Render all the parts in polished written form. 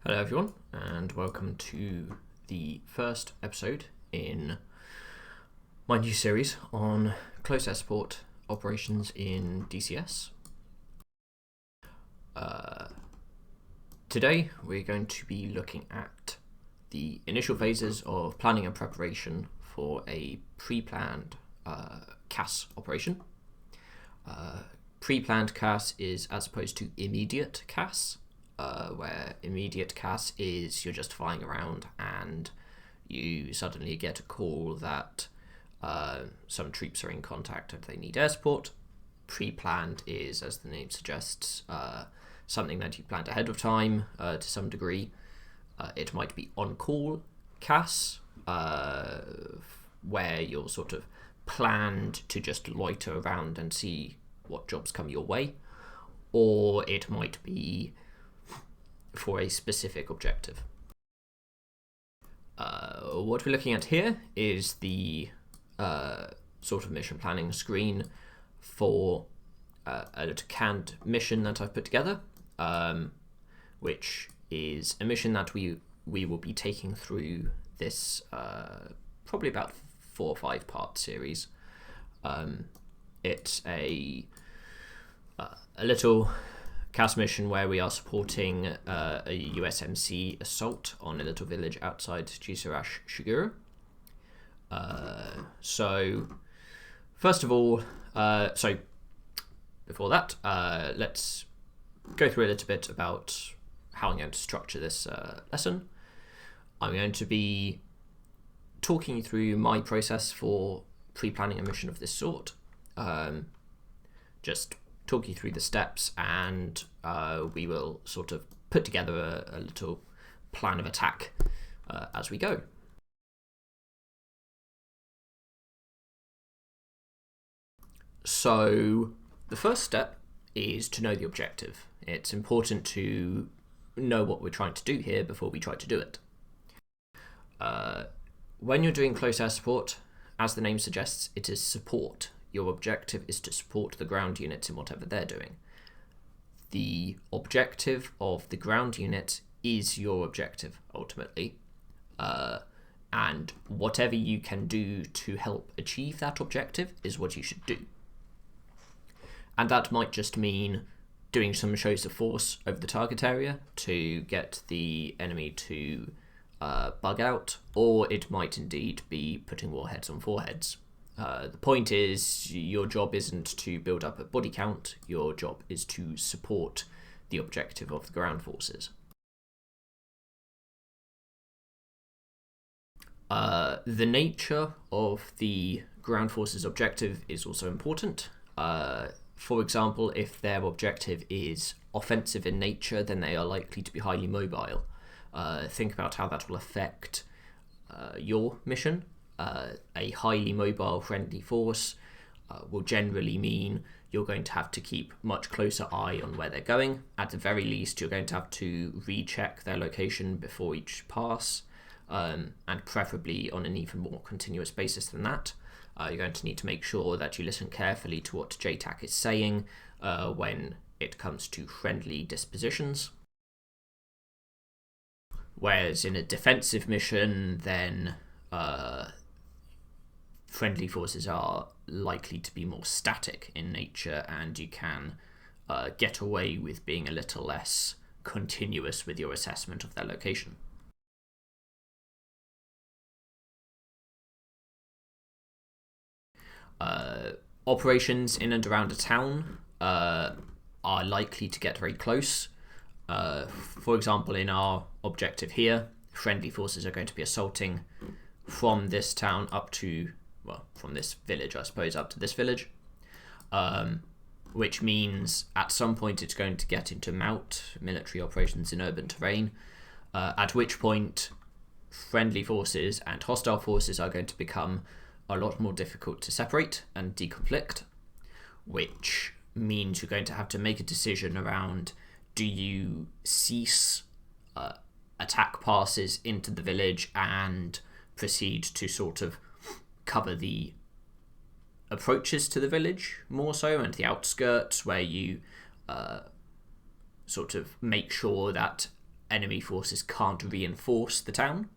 Hello everyone, and welcome to the first episode in my new series on close air support operations in DCS. Today we're going to be looking at the initial phases of planning and preparation for a pre-planned CAS operation. Pre-planned CAS is as opposed to immediate CAS. Where immediate CAS is you're just flying around and you suddenly get a call that some troops are in contact and they need air support. Pre-planned is, as the name suggests, something that you planned ahead of time to some degree. It might be on-call CAS, where you're sort of planned to just loiter around and see what jobs come your way, or it might be for a specific objective. What we're looking at here is the sort of mission planning screen for a little canned mission that I've put together, which is a mission that we will be taking through this probably about 4 or 5 part series. It's a little CAS mission where we are supporting a USMC assault on a little village outside Jisarash Shigura. So first of all, before that, let's go through a little bit about how I'm going to structure this lesson. I'm going to be talking you through my process for pre-planning a mission of this sort. Just talk you through the steps, and we will sort of put together a little plan of attack as we go. So the first step is to know the objective. It's important to know what we're trying to do here before we try to do it. When you're doing close air support, as the name suggests, it is support. Your objective is to support the ground units in whatever they're doing. The objective of the ground unit is your objective, ultimately. And whatever you can do to help achieve that objective is what you should do. And that might just mean doing some shows of force over the target area to get the enemy to bug out, or it might indeed be putting warheads on foreheads. The point is, your job isn't to build up a body count, your job is to support the objective of the ground forces. The nature of the ground forces objective is also important. For example, if their objective is offensive in nature, then they are likely to be highly mobile. Think about how that will affect your mission. A highly mobile friendly force will generally mean you're going to have to keep much closer eye on where they're going. At the very least, you're going to have to recheck their location before each pass, and preferably on an even more continuous basis than that. You're going to need to make sure that you listen carefully to what JTAC is saying when it comes to friendly dispositions. Whereas in a defensive mission, then friendly forces are likely to be more static in nature, and you can get away with being a little less continuous with your assessment of their location. Operations in and around a town are likely to get very close. For example, in our objective here, friendly forces are going to be assaulting from this town up to, well, from this village, I suppose, up to this village, which means at some point it's going to get into military operations in urban terrain, at which point friendly forces and hostile forces are going to become a lot more difficult to separate and deconflict, which means you're going to have to make a decision around, do you cease attack passes into the village and proceed to sort of cover the approaches to the village more so, and the outskirts, where you sort of make sure that enemy forces can't reinforce the town,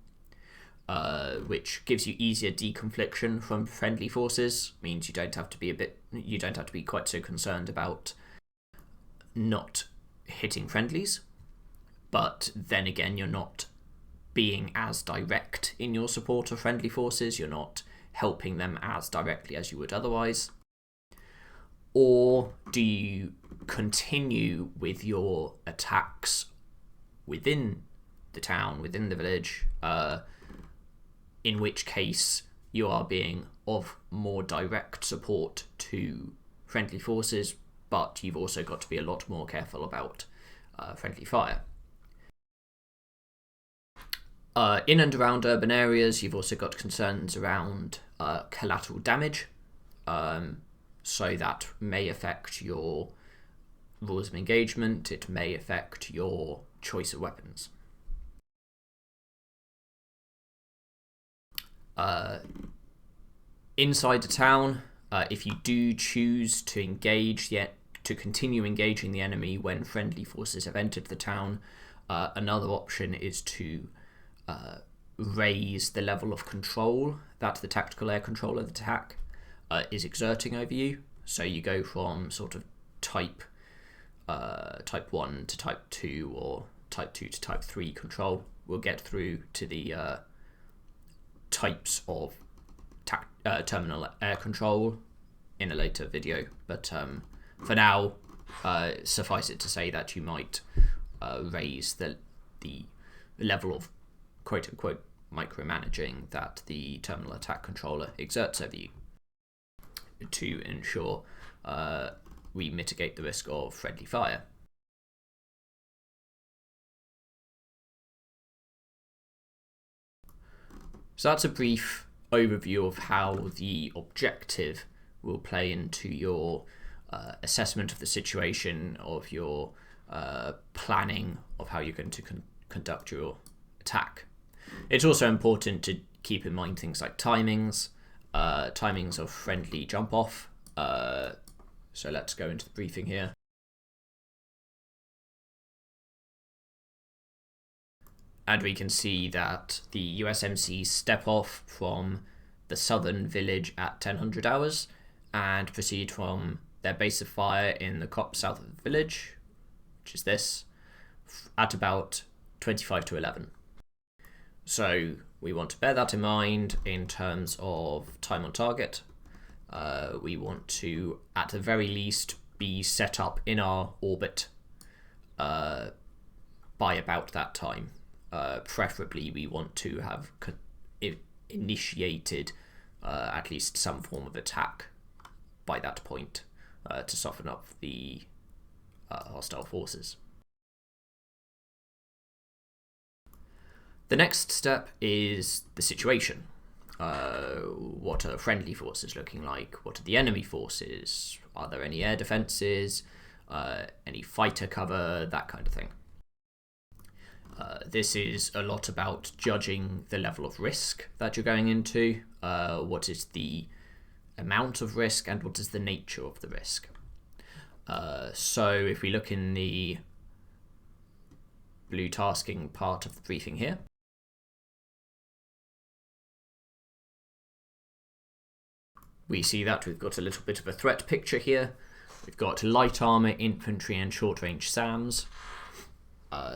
which gives you easier deconfliction from friendly forces. Means you don't have to be quite so concerned about not hitting friendlies. But then again, you're not being as direct in your support of friendly forces. You're not helping them as directly as you would otherwise. Or do you continue with your attacks within the town, within the village, in which case you are being of more direct support to friendly forces, but you've also got to be a lot more careful about friendly fire. In and around urban areas, you've also got concerns around collateral damage, so that may affect your rules of engagement, it may affect your choice of weapons. Inside the town, if you do choose to continue engaging the enemy when friendly forces have entered the town, another option is to raise the level of control that the tactical air controller of the attack is exerting over you. So you go from sort of type 1 to type 2 or type 2 to type 3 control. We'll get through to the types of terminal air control in a later video, but for now, suffice it to say that you might raise the level of quote-unquote micromanaging that the terminal attack controller exerts over you to ensure we mitigate the risk of friendly fire. So that's a brief overview of how the objective will play into your assessment of the situation, of your planning of how you're going to conduct your attack. It's also important to keep in mind things like timings of friendly jump off. So let's go into the briefing here. And we can see that the USMCs step off from the southern village at 1000 hours and proceed from their base of fire in the cop south of the village, which is this, at about 25 to 11. So we want to bear that in mind in terms of time on target. We want to, at the very least, be set up in our orbit by about that time. Preferably, we want to have initiated at least some form of attack by that point to soften up the hostile forces. The next step is the situation. What are friendly forces looking like? What are the enemy forces? Are there any air defenses? Any fighter cover? That kind of thing. This is a lot about judging the level of risk that you're going into, what is the amount of risk, and what is the nature of the risk. So if we look in the blue tasking part of the briefing here, we see that we've got a little bit of a threat picture here. We've got light armor, infantry, and short-range SAMs,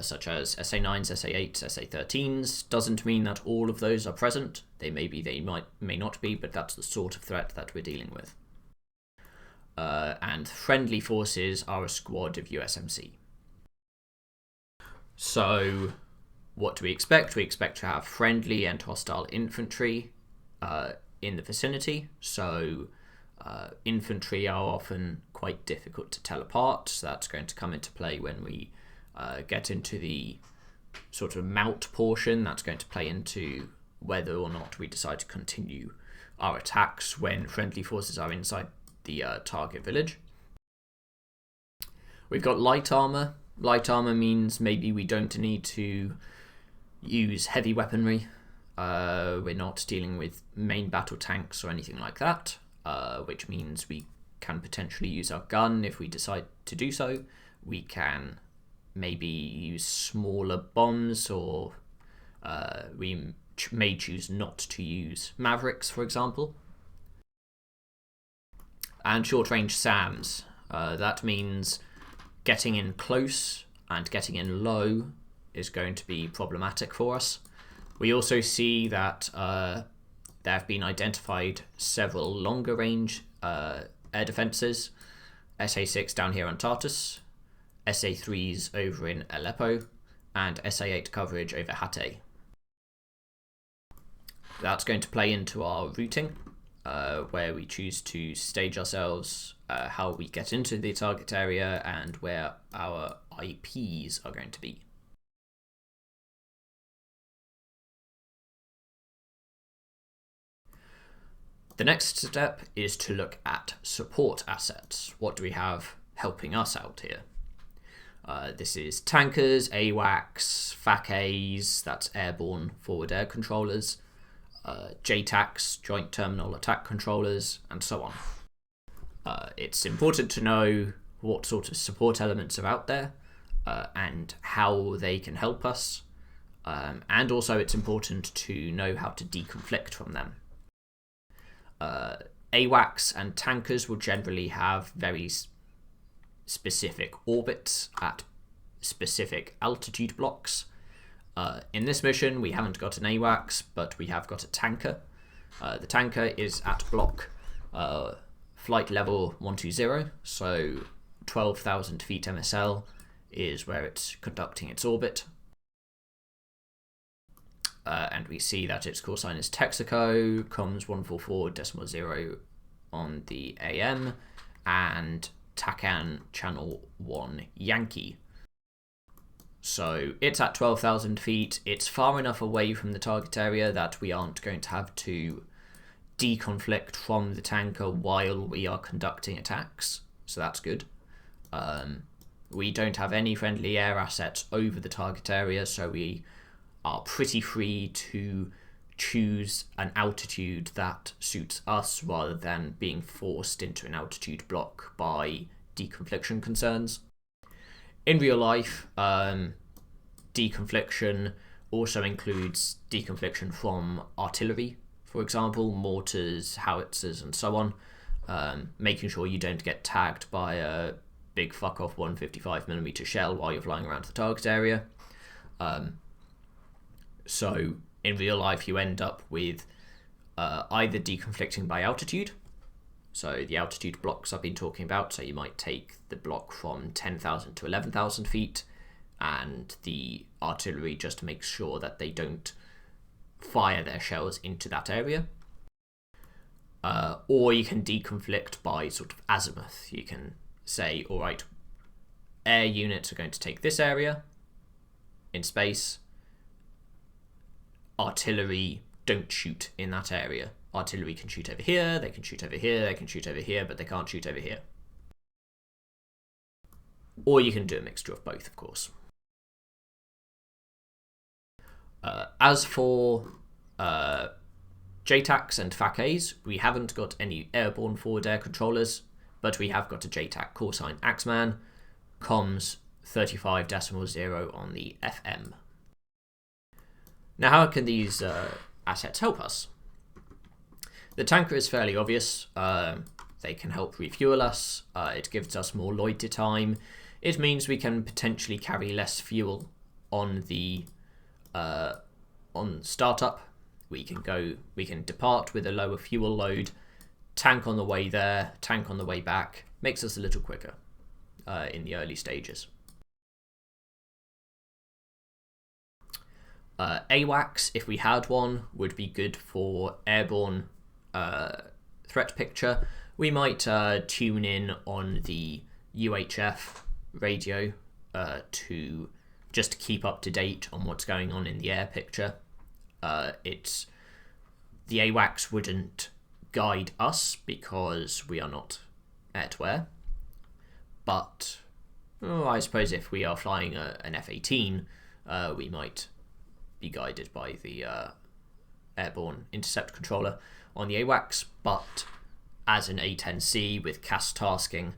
such as SA9s, SA8s, SA13s. Doesn't mean that all of those are present. They may be, they may not be, but that's the sort of threat that we're dealing with. And friendly forces are a squad of USMC. So what do we expect? We expect to have friendly and hostile infantry in the vicinity. So infantry are often quite difficult to tell apart. So that's going to come into play when we get into the sort of mount portion. That's going to play into whether or not we decide to continue our attacks when friendly forces are inside the target village. We've got light armor. Light armor means maybe we don't need to use heavy weaponry. We're not dealing with main battle tanks or anything like that, which means we can potentially use our gun if we decide to do so. We can maybe use smaller bombs, or we may choose not to use Mavericks, for example. And short-range SAMs. That means getting in close and getting in low is going to be problematic for us. We also see that there have been identified several longer range air defences. SA-6 down here on Tartus, SA-3s over in Aleppo, and SA-8 coverage over Hatay. That's going to play into our routing, where we choose to stage ourselves, how we get into the target area, and where our IPs are going to be. The next step is to look at support assets. What do we have helping us out here? This is tankers, AWACS, FACAs, that's airborne forward air controllers, JTACs, joint terminal attack controllers, and so on. It's important to know what sort of support elements are out there and how they can help us. And also it's important to know how to deconflict from them. AWACS and tankers will generally have very specific orbits at specific altitude blocks. In this mission, we haven't got an AWACS, but we have got a tanker. The tanker is at block flight level 120, so 12,000 feet MSL is where it's conducting its orbit. And we see that its call sign is Texaco, comms 144.0 on the AM, and TACAN channel 1 Yankee. So it's at 12,000 feet. It's far enough away from the target area that we aren't going to have to deconflict from the tanker while we are conducting attacks, so that's good. We don't have any friendly air assets over the target area, so we are pretty free to choose an altitude that suits us rather than being forced into an altitude block by deconfliction concerns. In real life, deconfliction also includes deconfliction from artillery, for example, mortars, howitzers, and so on, making sure you don't get tagged by a big fuck-off 155mm shell while you're flying around the target area. So in real life, you end up with either deconflicting by altitude, so the altitude blocks I've been talking about, so you might take the block from 10,000 to 11,000 feet, and the artillery just makes sure that they don't fire their shells into that area. Or you can deconflict by sort of azimuth. You can say, all right, air units are going to take this area in space. Artillery don't shoot in that area. Artillery can shoot over here, they can shoot over here, they can shoot over here, but they can't shoot over here. Or you can do a mixture of both, of course. As for JTACs and FACAs, we haven't got any airborne forward air controllers, but we have got a JTAC call sign Axeman, comms 35.0 on the FM. Now, how can these assets help us? The tanker is fairly obvious. They can help refuel us. It gives us more loiter time. It means we can potentially carry less fuel on the on startup. We can depart with a lower fuel load, tank on the way there, tank on the way back. Makes us a little quicker in the early stages. AWACS, if we had one, would be good for airborne threat picture. We might tune in on the UHF radio to just keep up to date on what's going on in the air picture. The AWACS wouldn't guide us because we are not air-to-air, but I suppose if we are flying an F-18, we might be guided by the airborne intercept controller on the AWACS, but as an A-10C with CAS tasking,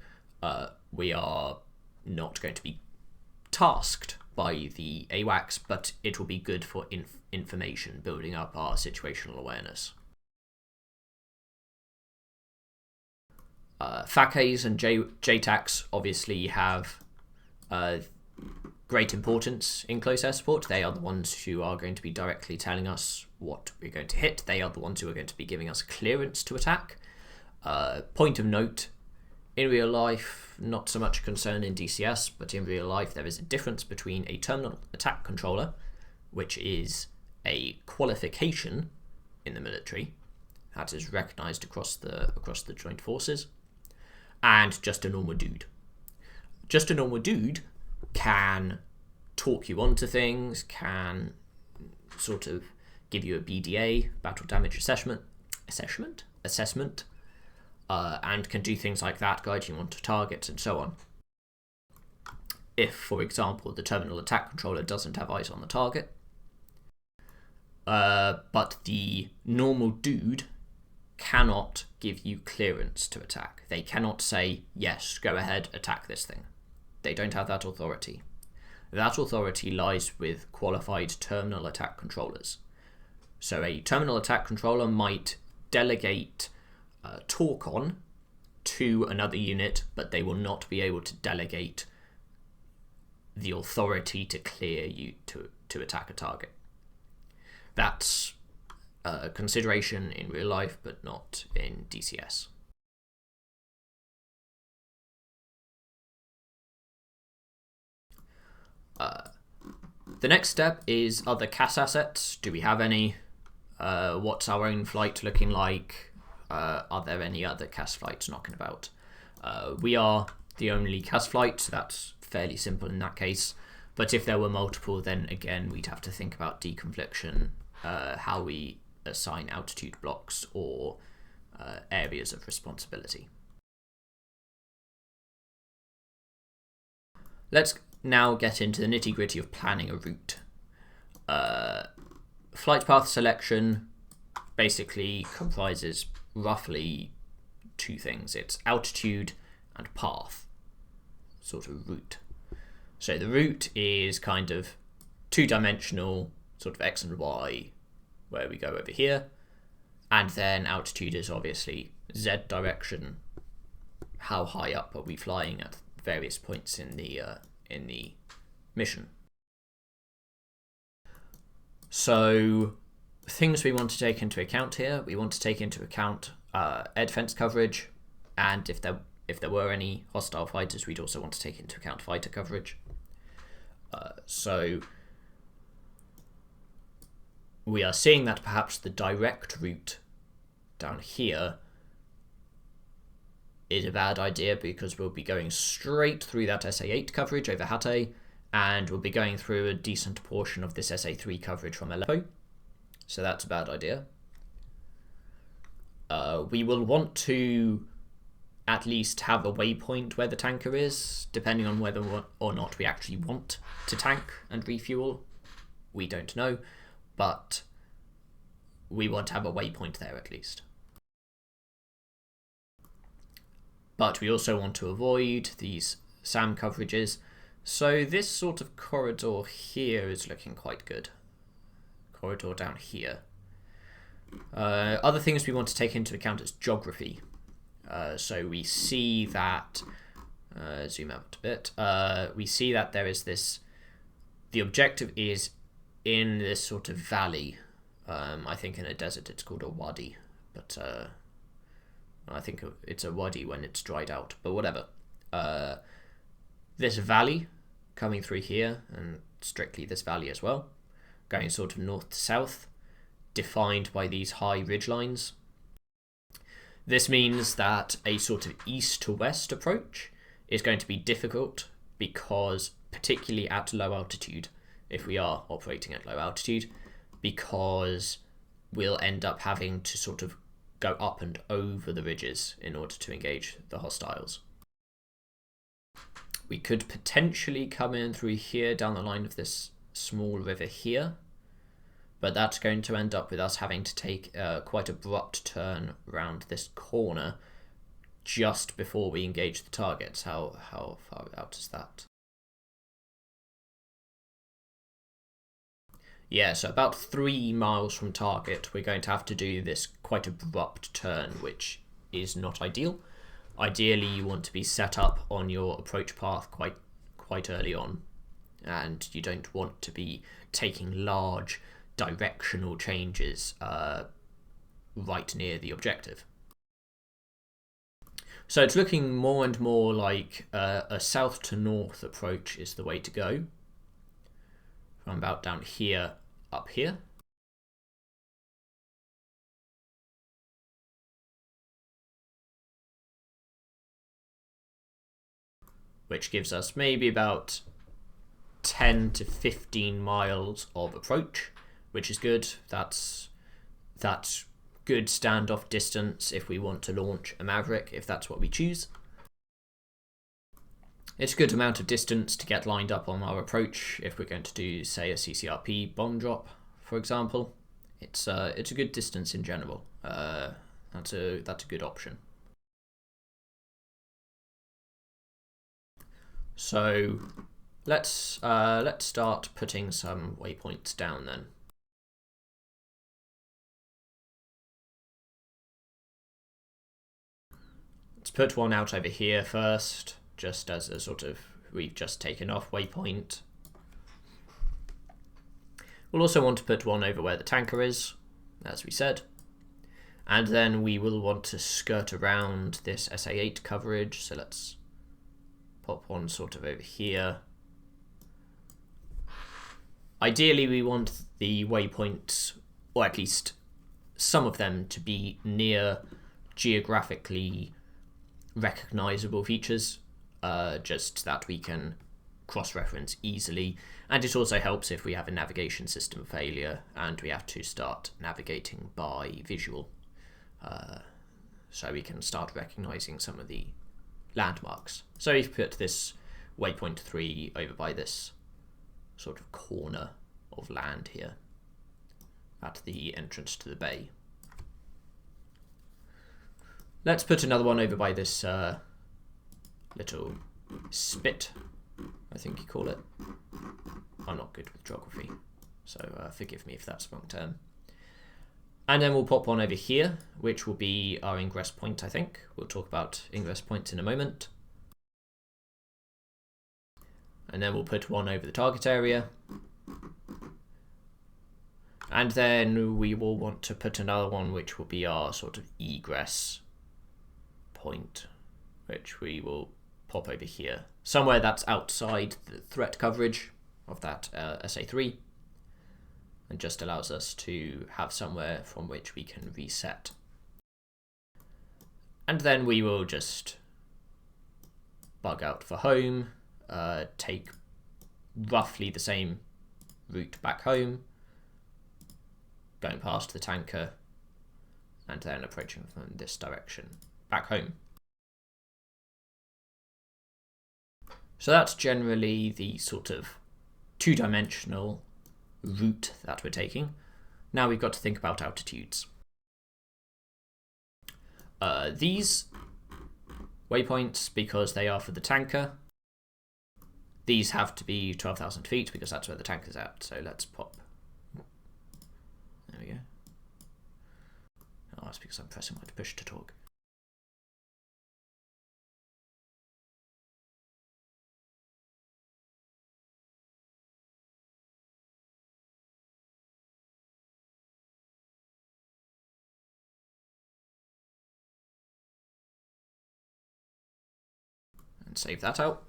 we are not going to be tasked by the AWACS, but it will be good for information, building up our situational awareness. FACAs and JTACs obviously have great importance in close air support. They are the ones who are going to be directly telling us what we're going to hit. They are the ones who are going to be giving us clearance to attack. Point of note, in real life, not so much concern in DCS, but in real life there is a difference between a terminal attack controller, which is a qualification in the military that is recognized across the joint forces, and just a normal dude. Just a normal dude can talk you onto things, can sort of give you a BDA, battle damage assessment, and can do things like that, guide you onto targets and so on. If, for example, the terminal attack controller doesn't have eyes on the target, but the normal dude cannot give you clearance to attack. They cannot say, yes, go ahead, attack this thing. They don't have that authority. That authority lies with qualified terminal attack controllers. So a terminal attack controller might delegate talk on to another unit, but they will not be able to delegate the authority to clear you to attack a target. That's a consideration in real life, but not in DCS. The next step is other CAS assets. Do we have any? What's our own flight looking like? Are there any other CAS flights knocking about? We are the only CAS flight, so that's fairly simple in that case. But if there were multiple, then again we'd have to think about deconfliction, how we assign altitude blocks or areas of responsibility. Let's now get into the nitty-gritty of planning a route. Flight path selection basically comprises roughly two things. It's altitude and path, sort of route. So the route is kind of two-dimensional, sort of X and Y, where we go over here, and then altitude is obviously Z direction. How high up are we flying at various points in the mission? So things we want to take into account here, we want to take into account air defense coverage, and if there were any hostile fighters, we'd also want to take into account fighter coverage. So we are seeing that perhaps the direct route down here is a bad idea, because we'll be going straight through that SA8 coverage over Hatay, and we'll be going through a decent portion of this SA3 coverage from Aleppo. So that's a bad idea. We will want to at least have a waypoint where the tanker is, depending on whether or not we actually want to tank and refuel. We don't know, but we want to have a waypoint there at least. But we also want to avoid these SAM coverages, so this sort of corridor here is looking quite good. Corridor down here. Other things we want to take into account is geography. So we see that, zoom out a bit, we see that there is this, the objective is in this sort of valley. I think in a desert it's called a wadi, but I think it's a wadi when it's dried out, but whatever. This valley coming through here, and strictly this valley as well, going sort of north to south, defined by these high ridge lines. This means that a sort of east to west approach is going to be difficult, because particularly at low altitude, if we are operating at low altitude, because we'll end up having to sort of go up and over the ridges in order to engage the hostiles. We could potentially come in through here down the line of this small river here, but that's going to end up with us having to take a quite abrupt turn around this corner just before we engage the targets. How far out is that? Yeah, so about 3 miles from target, we're going to have to do this quite abrupt turn, which is not ideal. Ideally, you want to be set up on your approach path quite early on, and you don't want to be taking large directional changes right near the objective. So it's looking more and more like a south to north approach is the way to go. From about down here up here. Which gives us maybe about 10 to 15 miles of approach, which is good. That's good standoff distance if we want to launch a Maverick, if that's what we choose. It's a good amount of distance to get lined up on our approach if we're going to do, say, a CCRP bomb drop, for example. It's a good distance in general. That's a good option. So let's start putting some waypoints down then. Let's put one out over here first, just as a sort of, we've just taken off waypoint. We'll also want to put one over where the tanker is, as we said. And then we will want to skirt around this SA8 coverage, so let's pop one sort of over here. Ideally, we want the waypoints, or at least some of them, to be near geographically recognizable features, just that we can cross-reference easily. And it also helps if we have a navigation system failure and we have to start navigating by visual, so we can start recognizing some of the landmarks. So we've put this waypoint 3 over by this sort of corner of land here at the entrance to the bay. Let's put another one over by this little spit, I think you call it. I'm not good with geography, so forgive me if that's the wrong term. And then we'll pop one over here, which will be our ingress point, I think. We'll talk about ingress points in a moment. And then we'll put one over the target area. And then we will want to put another one, which will be our sort of egress point, which we will pop over here. Somewhere that's outside the threat coverage of that SA3. And just allows us to have somewhere from which we can reset. And then we will just bug out for home, take roughly the same route back home, going past the tanker, and then approaching from this direction back home. So that's generally the sort of two-dimensional route that we're taking. Now we've got to think about altitudes. These waypoints, because they are for the tanker, these have to be 12,000 feet because that's where the tanker's at. So let's pop. There we go. Oh, that's because I'm pressing my push to talk. Save that out.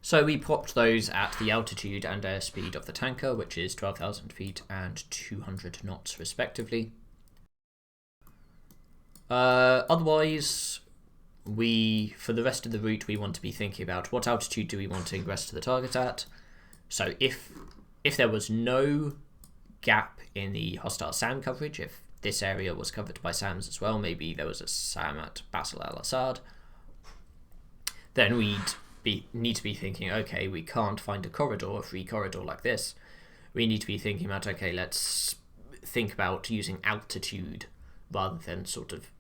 So we popped those at the altitude and airspeed of the tanker, which is 12,000 feet and 200 knots respectively. Otherwise, for the rest of the route, we want to be thinking about what altitude do we want to ingress to the target at. So if there was no gap in the hostile SAM coverage, if this area was covered by SAMs as well, maybe there was a SAM at Basel al-Assad, then we'd need to be thinking, okay, we can't find a free corridor like this. We need to be thinking about, okay, let's think about using altitude rather than sort of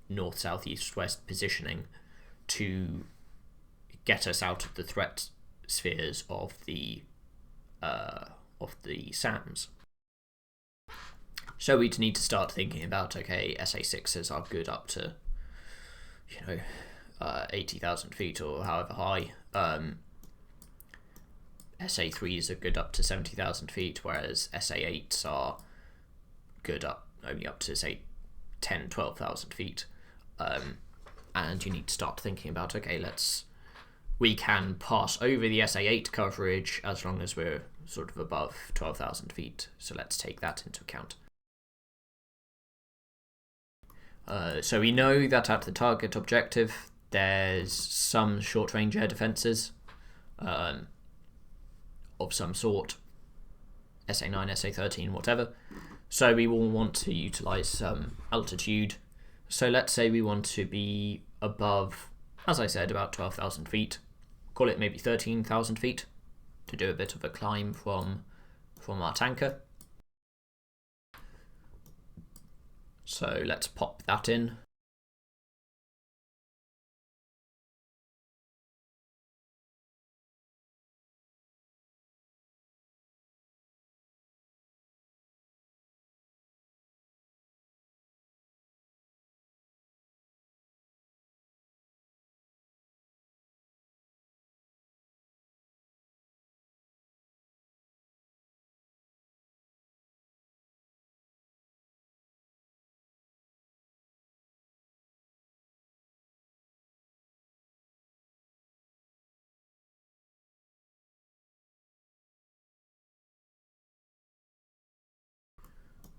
north, south, east, west positioning to get us out of the threat spheres of the of the SAMs. So we'd need to start thinking about, okay, SA6s are good up to, 80,000 feet or however high. SA3s are good up to 70,000 feet, whereas SA8s are good only up to, say, 10, 12,000 feet. And you need to start thinking about, okay, we can pass over the SA8 coverage as long as we're sort of above 12,000 feet. So let's take that into account. So we know that at the target objective, there's some short-range air defences of some sort, SA9, SA13, whatever. So we will want to utilise some altitude. So let's say we want to be above, as I said, about 12,000 feet. Call it maybe 13,000 feet to do a bit of a climb from our tanker. So let's pop that in.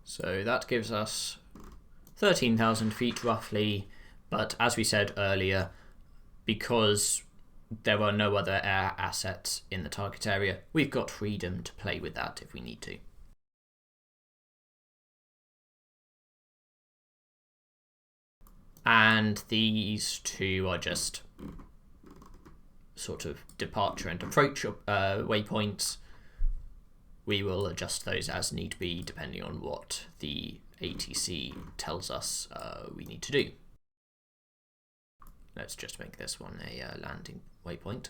So that gives us 13,000 feet roughly, but as we said earlier, because there are no other air assets in the target area, we've got freedom to play with that if we need to. And these two are just sort of departure and approach waypoints. We will adjust those as need be depending on what the ATC tells us we need to do. Let's just make this one a landing waypoint.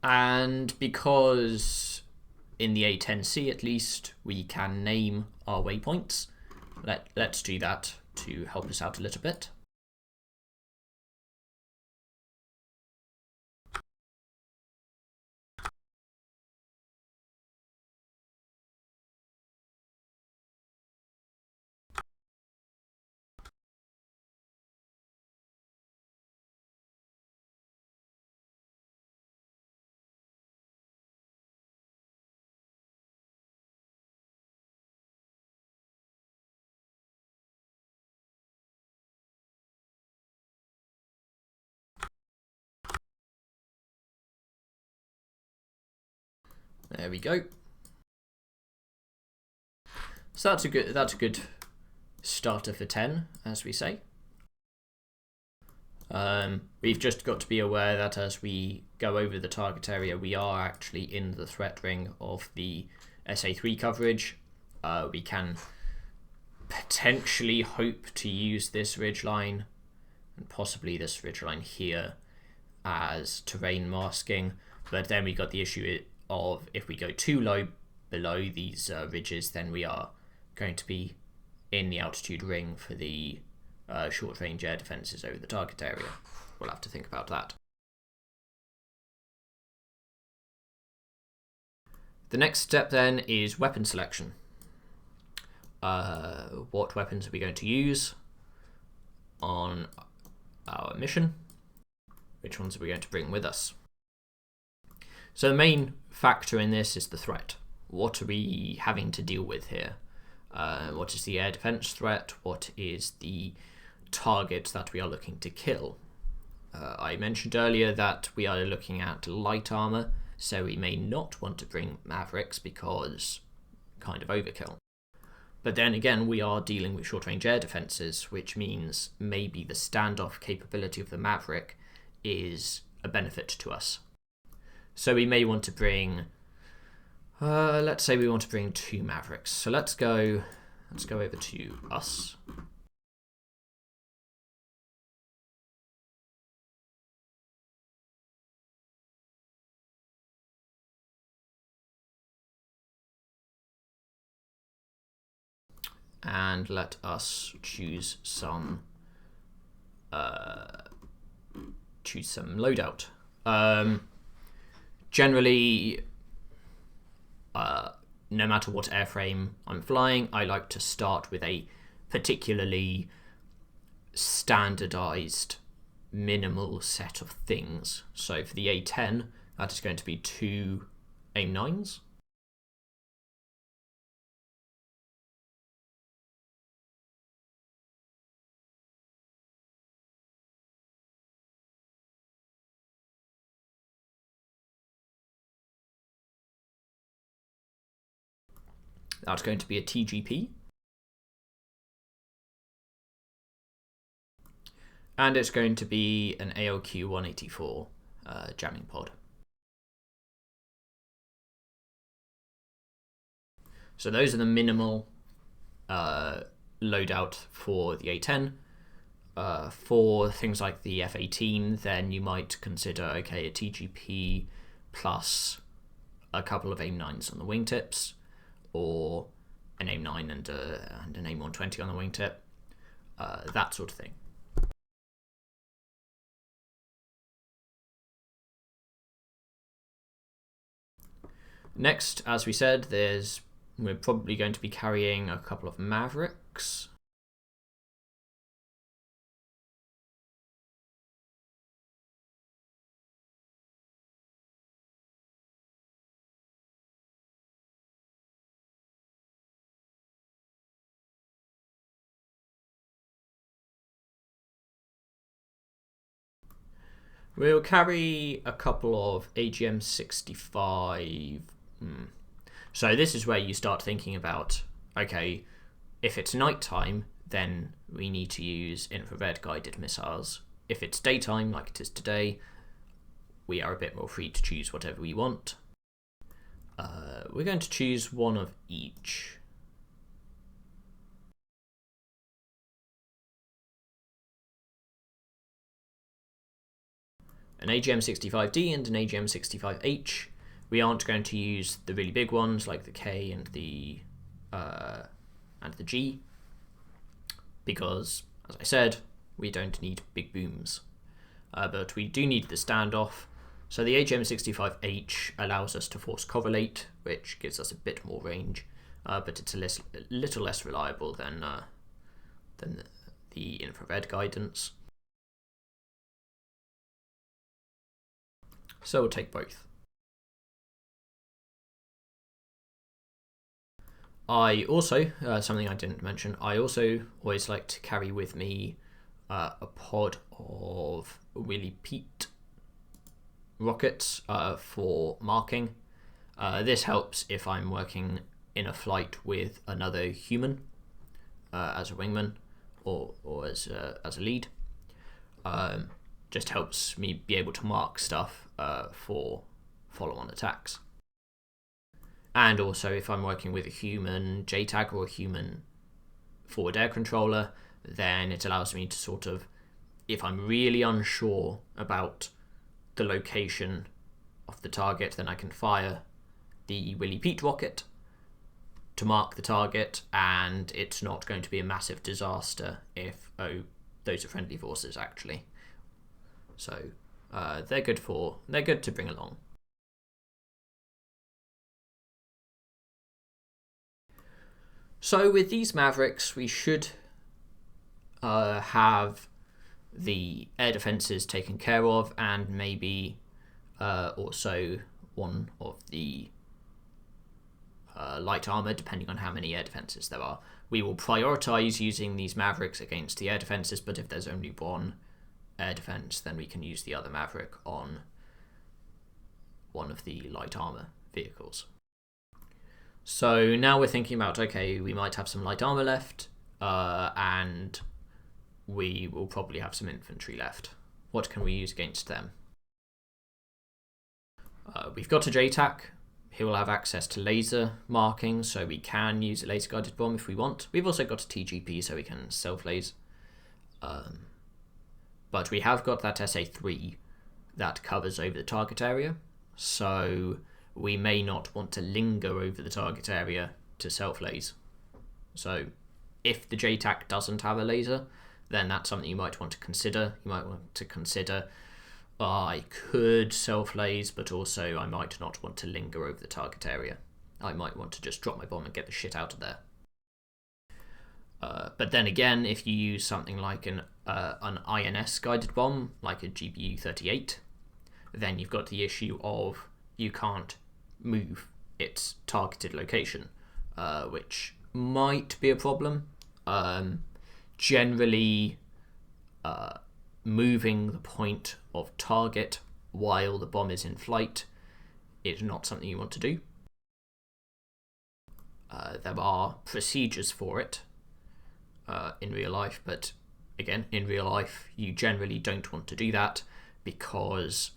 And because in the A10C at least we can name our waypoints, let's do that to help us out a little bit. There we go. So that's a good starter for 10, as we say. We've just got to be aware that as we go over the target area, we are actually in the threat ring of the SA3 coverage. We can potentially hope to use this ridgeline and possibly this ridgeline here as terrain masking, but then we got the issue of if we go too low below these ridges, then we are going to be in the altitude ring for the short-range air defences over the target area. We'll have to think about that. The next step then is weapon selection. What weapons are we going to use on our mission? Which ones are we going to bring with us? So the main factor in this is the threat. What are we having to deal with here? What is the air defense threat? What is the target that we are looking to kill? I mentioned earlier that we are looking at light armor, so we may not want to bring Mavericks because kind of overkill. But then again, we are dealing with short-range air defenses, which means maybe the standoff capability of the Maverick is a benefit to us. So we may want to bring, let's say we want to bring 2 Mavericks. So let's go over to us. and let us choose some loadout. Generally, no matter what airframe I'm flying, I like to start with a particularly standardized minimal set of things. So for the A10, that is going to be 2 AIM-9s. That's going to be a TGP. And it's going to be an ALQ-184 jamming pod. So those are the minimal loadout for the A10. For things like the F-18, then you might consider, okay, a TGP plus a couple of AIM-9s on the wingtips, or an AIM-9 and an AIM-120 on the wingtip, that sort of thing. Next, as we said, we're probably going to be carrying a couple of Mavericks. We'll carry a couple of AGM-65. So this is where you start thinking about, okay, if it's nighttime, then we need to use infrared guided missiles. If it's daytime, like it is today, we are a bit more free to choose whatever we want. We're going to choose one of each. An AGM-65D and an AGM-65H. We aren't going to use the really big ones like the K and the G, because, as I said, we don't need big booms. But we do need the standoff. So the AGM-65H allows us to force correlate, which gives us a bit more range, but it's a little less reliable than the infrared guidance. So we'll take both. I also, something I didn't mention, I also always like to carry with me a pod of Willy Pete rockets for marking. This helps if I'm working in a flight with another human as a wingman or as a lead. Just helps me be able to mark stuff for follow-on attacks. And also, if I'm working with a human JTAG or a human forward air controller, then it allows me to sort of, if I'm really unsure about the location of the target, then I can fire the Willy Pete rocket to mark the target, and it's not going to be a massive disaster if, those are friendly forces actually. So they're good to bring along. So with these Mavericks, we should have the air defenses taken care of, and maybe also one of the light armor, depending on how many air defenses there are. We will prioritize using these Mavericks against the air defenses, but if there's only one air defense, then we can use the other Maverick on one of the light armor vehicles. So now we're thinking about, okay, we might have some light armor left, and we will probably have some infantry left. What can we use against them? We've got a JTAC. He will have access to laser marking, so we can use a laser guided bomb if we want. We've also got a TGP, so we can self-laser. But we have got that SA-3 that covers over the target area, so we may not want to linger over the target area to self-laser. So if the JTAC doesn't have a laser, then that's something you might want to consider. You might want to consider, I could self-laze, but also I might not want to linger over the target area. I might want to just drop my bomb and get the shit out of there. But then again, if you use something like an INS guided bomb, like a GBU-38, then you've got the issue of you can't move its targeted location, which might be a problem. Generally, moving the point of target while the bomb is in flight is not something you want to do. There are procedures for it in real life, but again, in real life, you generally don't want to do that because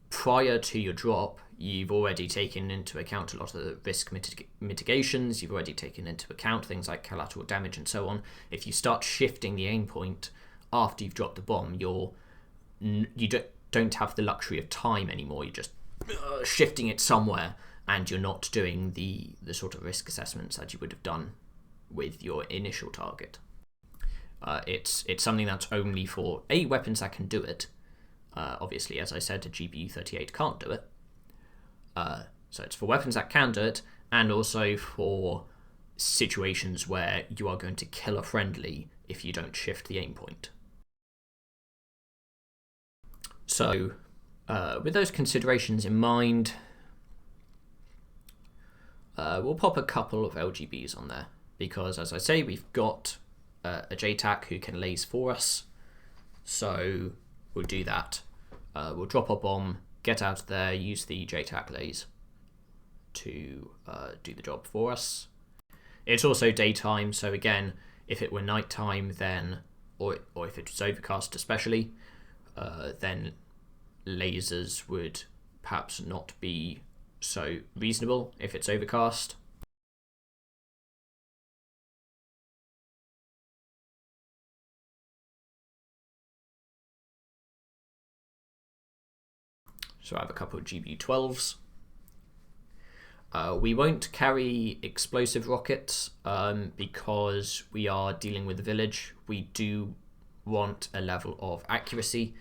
prior to your drop, you've already taken into account a lot of the risk mitigations, you've already taken into account things like collateral damage and so on. If you start shifting the aim point after you've dropped the bomb, you don't have the luxury of time anymore. You're just shifting it somewhere, and you're not doing the sort of risk assessments that you would have done with your initial target. It's something that's only for weapons that can do it. Obviously, as I said, a GBU-38 can't do it. So it's for weapons that can do it, and also for situations where you are going to kill a friendly if you don't shift the aim point. So, with those considerations in mind, we'll pop a couple of LGBs on there, because as I say, we've got a JTAC who can laze for us, so we'll do that. We'll drop our bomb, get out of there, use the JTAC laze to do the job for us. It's also daytime, so again, if it were nighttime, then, or if it was overcast especially, then lasers would perhaps not be so reasonable if it's overcast. So I have a couple of GBU-12s. We won't carry explosive rockets because we are dealing with the village. We do want a level of accuracy.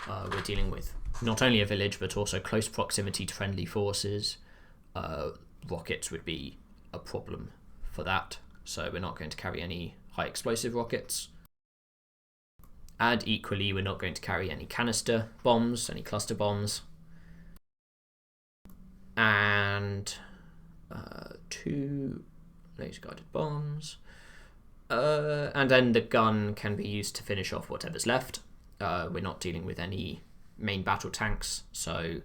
We're dealing with not only a village, but also close proximity to friendly forces. Rockets would be a problem for that, so we're not going to carry any high explosive rockets. And equally, we're not going to carry any canister bombs, any cluster bombs. And 2 laser guided bombs. And then the gun can be used to finish off whatever's left. We're not dealing with any main battle tanks, so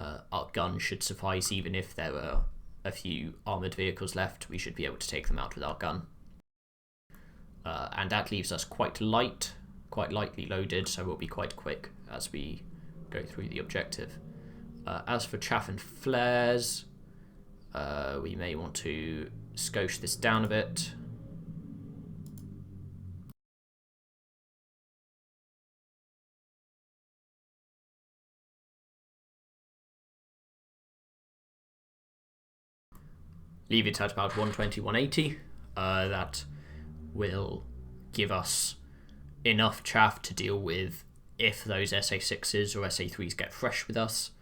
our gun should suffice. Even if there were a few armoured vehicles left, we should be able to take them out with our gun. And that leaves us quite lightly loaded, so we'll be quite quick as we go through the objective. As for chaff and flares, we may want to skosh this down a bit. Leave it at about 120, 180. That will give us enough chaff to deal with if those SA6s or SA3s get fresh with us.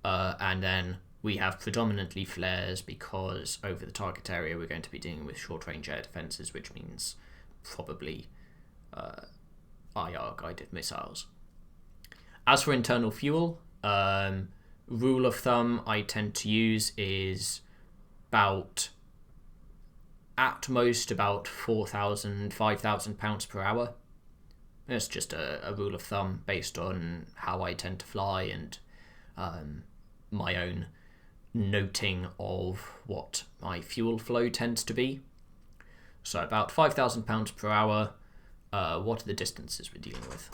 And then we have predominantly flares because over the target area we're going to be dealing with short-range air defences, which means probably IR-guided missiles. As for internal fuel, rule of thumb I tend to use is at most about 4,000, 5,000 pounds per hour. It's just a rule of thumb based on how I tend to fly and my own noting of what my fuel flow tends to be. So about 5,000 pounds per hour. What are the distances we're dealing with?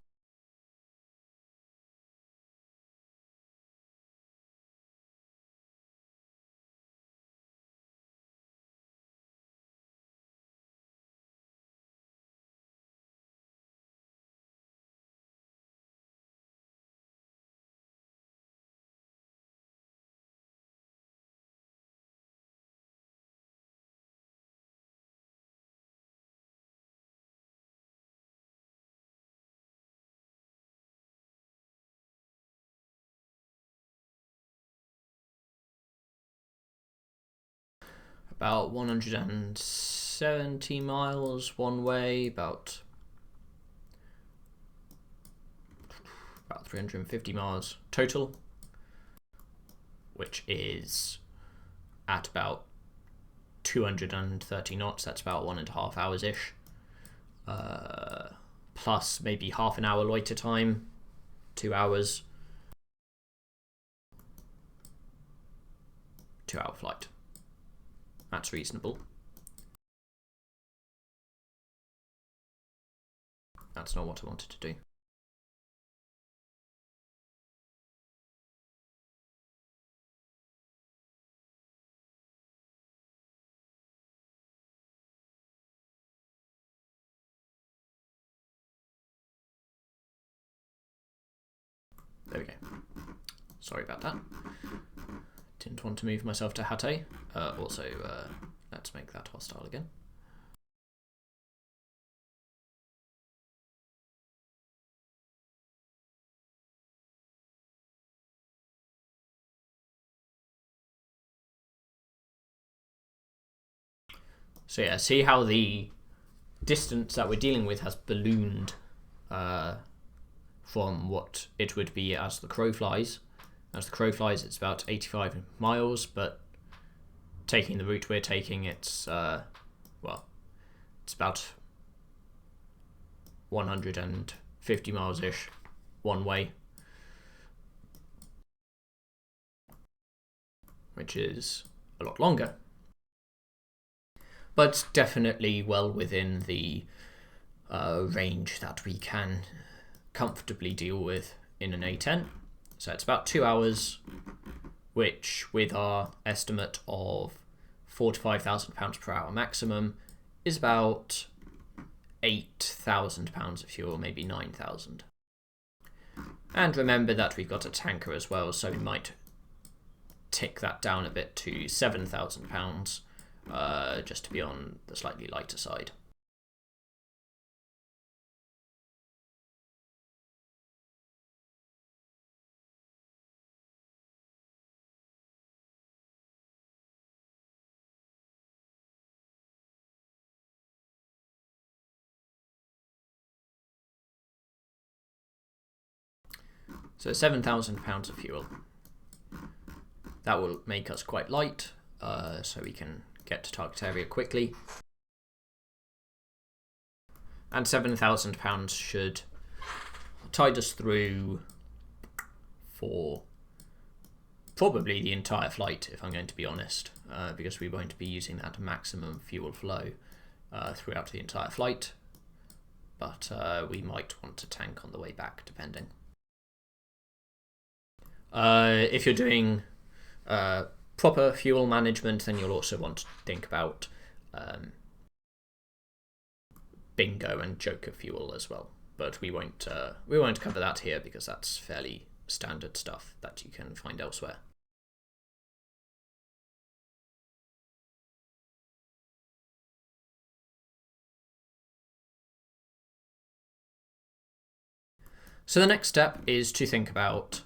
about 170 miles one way, about 350 miles total, which is at about 230 knots. That's about 1.5 hours ish, plus maybe half an hour loiter time, 2 hours, 2-hour flight. That's reasonable. That's not what I wanted to do. There we go. Sorry about that. Didn't want to move myself to Hatay. Also, let's make that hostile again. So yeah, see how the distance that we're dealing with has ballooned from what it would be as the crow flies. As the crow flies, it's about 85 miles, but taking the route we're taking, it's it's about 150 miles-ish one way, which is a lot longer, but definitely well within the range that we can comfortably deal with in an A10. So it's about 2 hours, which with our estimate of £4,000 to £5,000 per hour maximum is about £8,000 of fuel, maybe 9,000. And remember that we've got a tanker as well, so we might tick that down a bit to £7,000, just to be on the slightly lighter side. So £7,000 of fuel. That will make us quite light, so we can get to target area quickly. And £7,000 should tide us through for probably the entire flight, if I'm going to be honest, because we won't be using that maximum fuel flow throughout the entire flight. But we might want to tank on the way back, depending. If you're doing proper fuel management, then you'll also want to think about bingo and joker fuel as well. But we won't cover that here because that's fairly standard stuff that you can find elsewhere. So the next step is to think about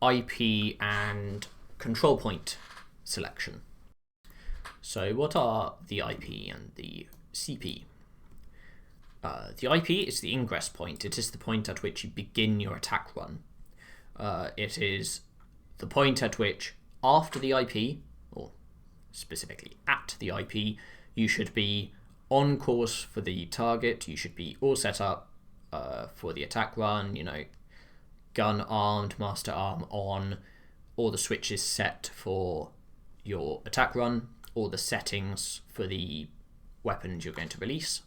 IP and control point selection. So what are the IP and the CP? The IP is the ingress point. It is the point at which you begin your attack run. It is the point at which, after the IP, or specifically at the IP, you should be on course for the target. You should be all set up for the attack run, gun armed, master arm on, all the switches set for your attack run, all the settings for the weapons you're going to release.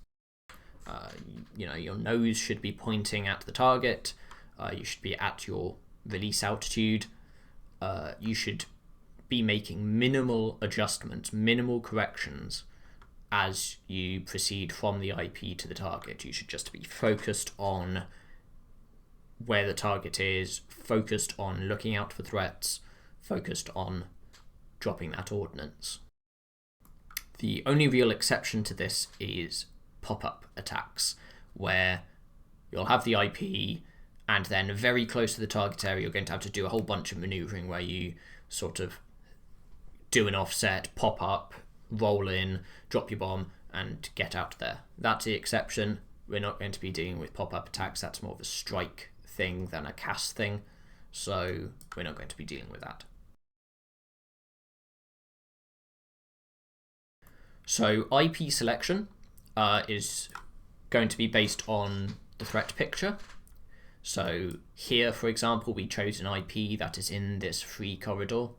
Your nose should be pointing at the target. You should be at your release altitude. You should be making minimal adjustments, minimal corrections as you proceed from the IP to the target. You should just be focused on where the target is, focused on looking out for threats, focused on dropping that ordnance. The only real exception to this is pop-up attacks, where you'll have the IP and then very close to the target area you're going to have to do a whole bunch of maneuvering where you sort of do an offset, pop up, roll in, drop your bomb, and get out there. That's the exception. We're not going to be dealing with pop-up attacks. That's more of a strike thing than a CAS thing. So we're not going to be dealing with that. So IP selection is going to be based on the threat picture. So here, for example, we chose an IP that is in this free corridor,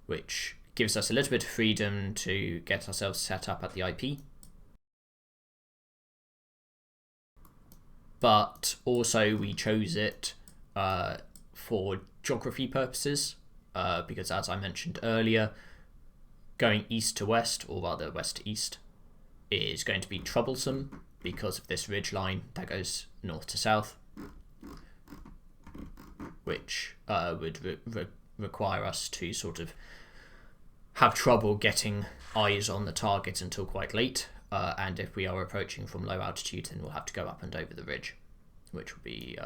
which gives us a little bit of freedom to get ourselves set up at the IP. But also we chose it for geography purposes, because as I mentioned earlier, going east to west, or rather west to east, is going to be troublesome because of this ridge line that goes north to south, which would require us to sort of have trouble getting eyes on the target until quite late. And if we are approaching from low altitude, then we'll have to go up and over the ridge, which would be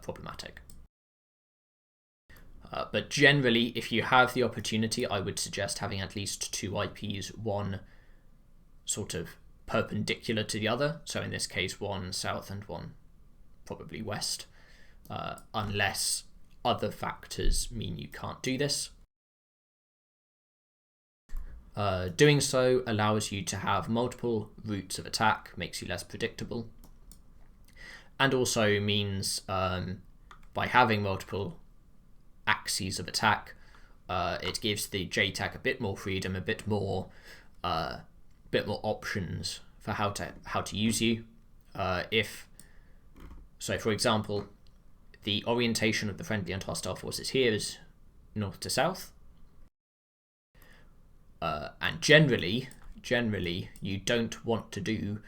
problematic. But generally, if you have the opportunity, I would suggest having at least 2 IPs, one sort of perpendicular to the other. So in this case, one south and one probably west, unless other factors mean you can't do this. Doing so allows you to have multiple routes of attack, makes you less predictable, and also means by having multiple axes of attack, it gives the JTAC a bit more freedom, a bit more options for how to use you. So, for example, the orientation of the friendly and hostile forces here is north to south. And generally, you don't want to do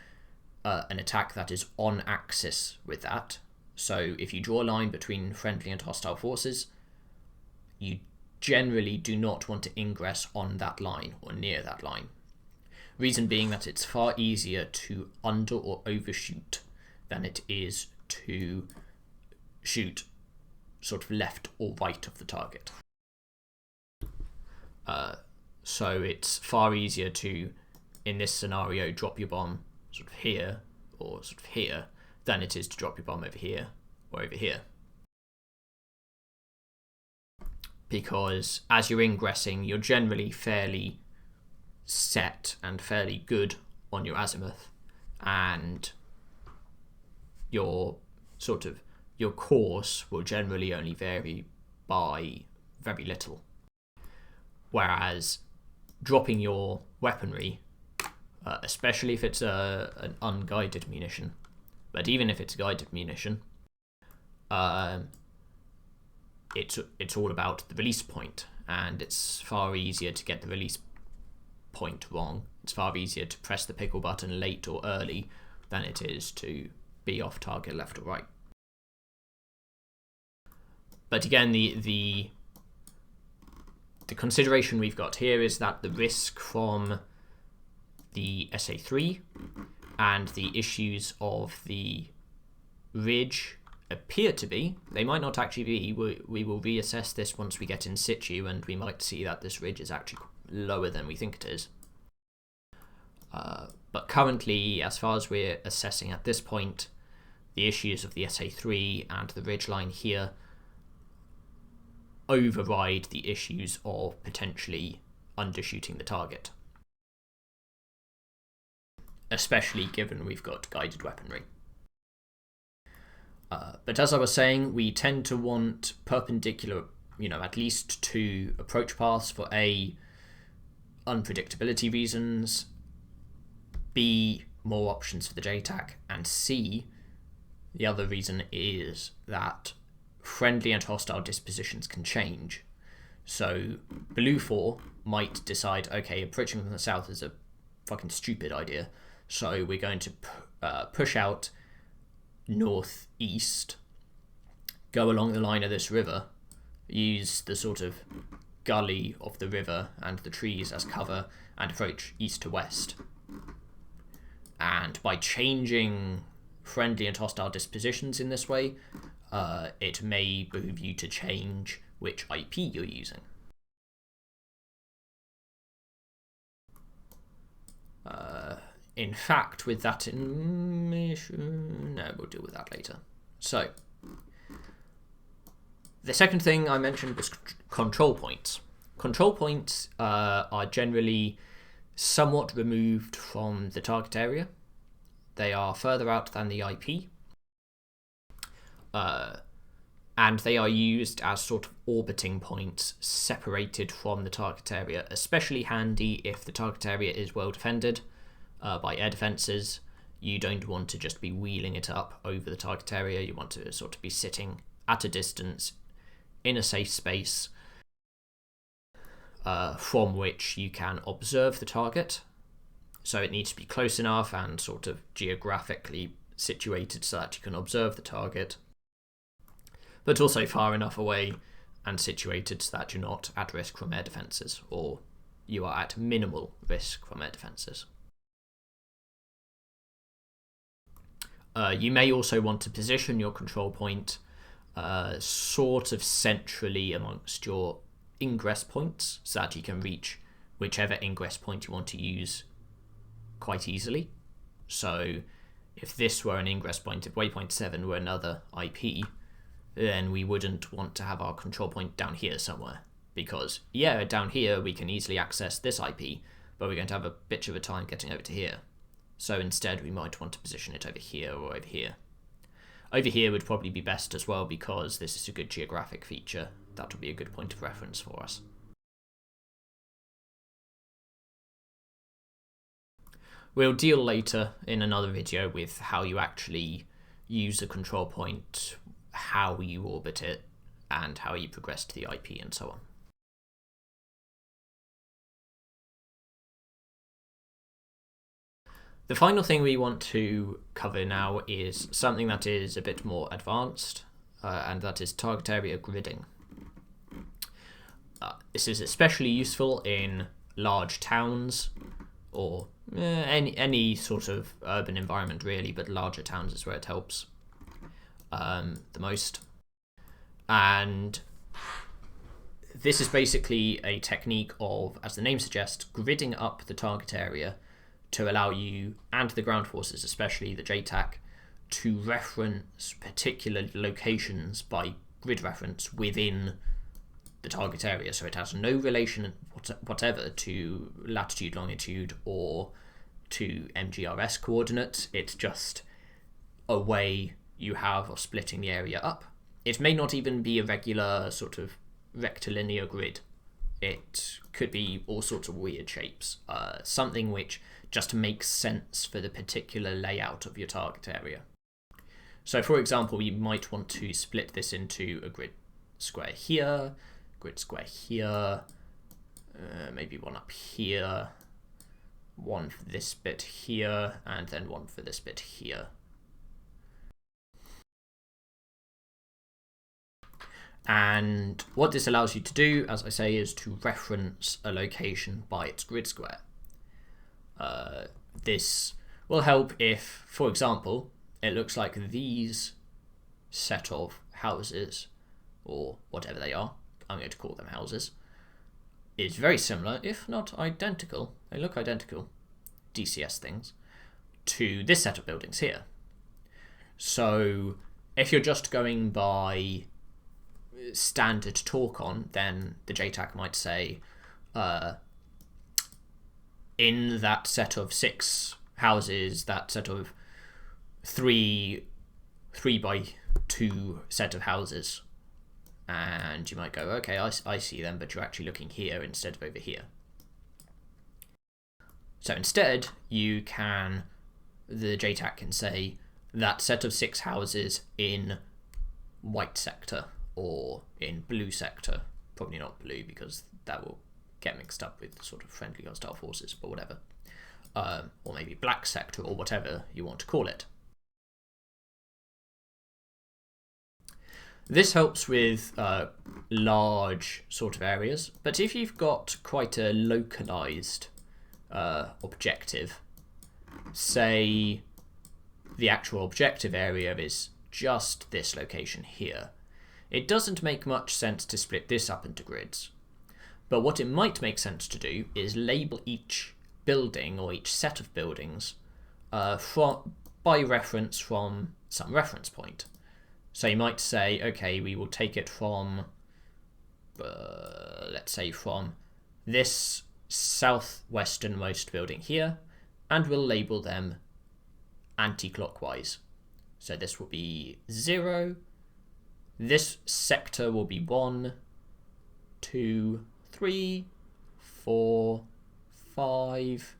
an attack that is on axis with that. So if you draw a line between friendly and hostile forces, you generally do not want to ingress on that line or near that line. Reason being that it's far easier to under or overshoot than it is to shoot sort of left or right of the target. So it's far easier to, in this scenario, drop your bomb sort of here or sort of here than it is to drop your bomb over here or over here. Because as you're ingressing, you're generally fairly set and fairly good on your azimuth, and your course will generally only vary by very little. Whereas dropping your weaponry, especially if it's an unguided munition, but even if it's guided munition, it's all about the release point, and it's far easier to get the release point wrong. It's far easier to press the pickle button late or early than it is to be off target left or right. But again, the consideration we've got here is that the risk from the SA3 and the issues of the ridge appear to be, they might not actually be, we will reassess this once we get in situ, and we might see that this ridge is actually lower than we think it is. But currently, as far as we're assessing at this point, the issues of the SA3 and the ridge line here override the issues of potentially undershooting the target, especially given we've got guided weaponry. But as I was saying, we tend to want perpendicular, at least 2 approach paths for A, unpredictability reasons, B, more options for the JTAC, and C, the other reason is that friendly and hostile dispositions can change. So Blue 4 might decide, okay, approaching from the south is a fucking stupid idea, so we're going to push out northeast, go along the line of this river, use the sort of gully of the river and the trees as cover, and approach east to west. And by changing friendly and hostile dispositions in this way, it may behoove you to change which IP you're using. in fact, with that no, we'll deal with that later. So, the second thing I mentioned was control points. Control points are generally somewhat removed from the target area. They are further out than the IP. And they are used as sort of orbiting points separated from the target area, especially handy if the target area is well defended by air defences. You don't want to just be wheeling it up over the target area. You want to sort of be sitting at a distance in a safe space from which you can observe the target. So it needs to be close enough and sort of geographically situated so that you can observe the target, but also far enough away and situated so that you're not at risk from air defences, or you are at minimal risk from air defences. You may also want to position your control point sort of centrally amongst your ingress points so that you can reach whichever ingress point you want to use quite easily. So if this were an ingress point, if waypoint 7 were another IP, then we wouldn't want to have our control point down here somewhere, because yeah, down here we can easily access this IP, but we're going to have a bit of a time getting over to here. So instead we might want to position it over here or over here. Over here would probably be best as well, because this is a good geographic feature. That would be a good point of reference for us. We'll deal later in another video with how you actually use a control point, how you orbit it, and how you progress to the IP and so on. The final thing we want to cover now is something that is a bit more advanced, and that is target area gridding. This is especially useful in large towns, or any sort of urban environment really, but larger towns is where it helps the most. And this is basically a technique of, as the name suggests, gridding up the target area to allow you, and the ground forces, especially the JTAC, to reference particular locations by grid reference within the target area. So it has no relation whatever to latitude, longitude, or to MGRS coordinates. It's just a way you have of splitting the area up. It may not even be a regular sort of rectilinear grid. It could be all sorts of weird shapes. Something which just makes sense for the particular layout of your target area. So for example, you might want to split this into a grid square here, grid square here, maybe one up here, one for this bit here, and then one for this bit here. And what this allows you to do, as I say, is to reference a location by its grid square. This will help if, for example, it looks like these set of houses, or whatever they are, I'm going to call them houses, is very similar, if not identical, they look identical, DCS things, to this set of buildings here. So if you're just going by standard Torcon, then the JTAC might say, in that set of 6 houses, that set of 3 by 2 set of houses, and you might go, okay, I see them, but you're actually looking here instead of over here. So instead, the JTAC can say that set of 6 houses in white sector, or in blue sector, probably not blue because that will get mixed up with sort of friendly hostile forces, but whatever, or maybe black sector, or whatever you want to call it. This helps with large sort of areas, but if you've got quite a localized objective, say the actual objective area is just this location here, it doesn't make much sense to split this up into grids. But what it might make sense to do is label each building or each set of buildings by reference from some reference point. So you might say, okay, we will take it from, let's say from this southwesternmost building here, and we'll label them anti-clockwise. So this will be 0. This sector will be 1, 2, 3, 4, 5,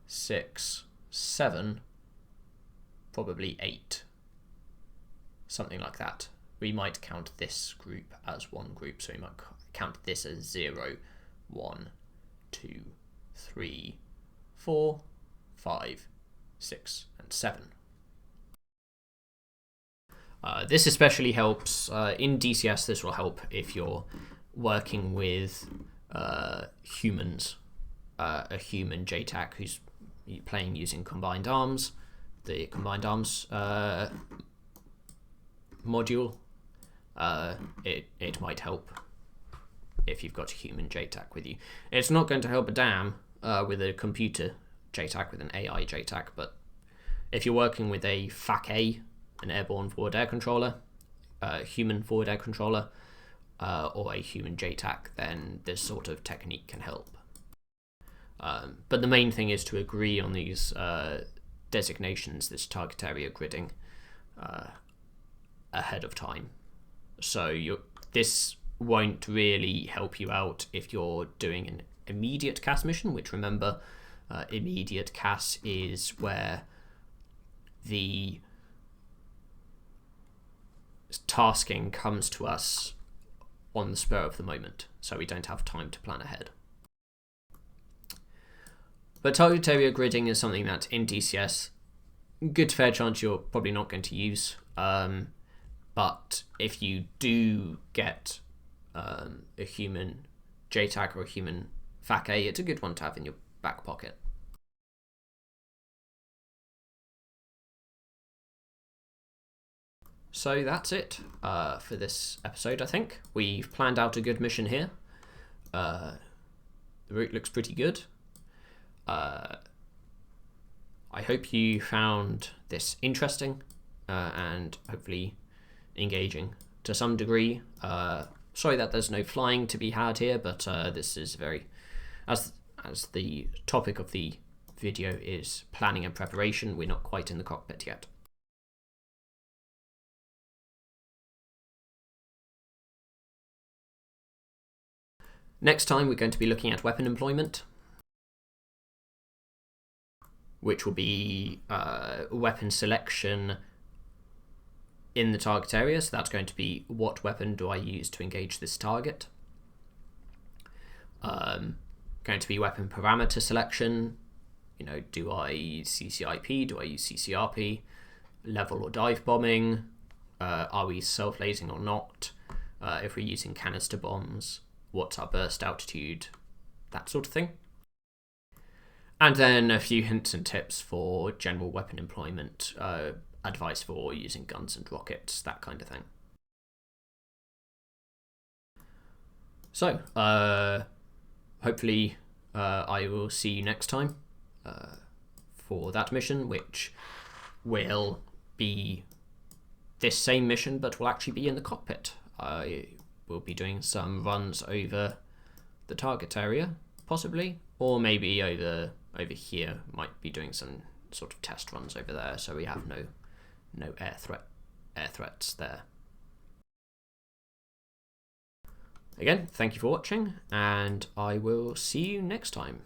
6, 7, probably 8. Something like that. We might count this group as one group, so we might count this as 0, 1, 2, 3, 4, 5, 6, and 7. This especially helps in DCS. This will help if you're working with humans, a human JTAC who's playing using combined arms, the combined arms module. It might help if you've got a human JTAC with you. It's not going to help a damn with a computer JTAC, with an AI JTAC, but if you're working with a FAC-A, an airborne forward air controller, human forward air controller, or a human JTAC, then this sort of technique can help. But the main thing is to agree on these designations, this target area gridding, ahead of time. So this won't really help you out if you're doing an immediate CAS mission, which, remember, immediate CAS is where the tasking comes to us on the spur of the moment, so we don't have time to plan ahead. But target area gridding is something that in DCS, good fair chance you're probably not going to use. But if you do get a human JTAC or a human FAC-A, it's a good one to have in your back pocket. So that's it for this episode, I think. We've planned out a good mission here. The route looks pretty good. I hope you found this interesting and hopefully engaging to some degree. Sorry that there's no flying to be had here, but this is very, as the topic of the video is planning and preparation, we're not quite in the cockpit yet. Next time we're going to be looking at weapon employment, which will be weapon selection in the target area. So that's going to be, what weapon do I use to engage this target? Going to be weapon parameter selection. You know, do I use CCIP? Do I use CCRP? Level or dive bombing? Are we self-lasing or not? If we're using canister bombs, what's our burst altitude? That sort of thing. And then a few hints and tips for general weapon employment, advice for using guns and rockets, that kind of thing. So, hopefully I will see you next time for that mission, which will be this same mission, but will actually be in the cockpit. I will be doing some runs over the target area, possibly, or maybe over here. Might be doing some sort of test runs over there, so we have no air threats there. Again, thank you for watching, and I will see you next time.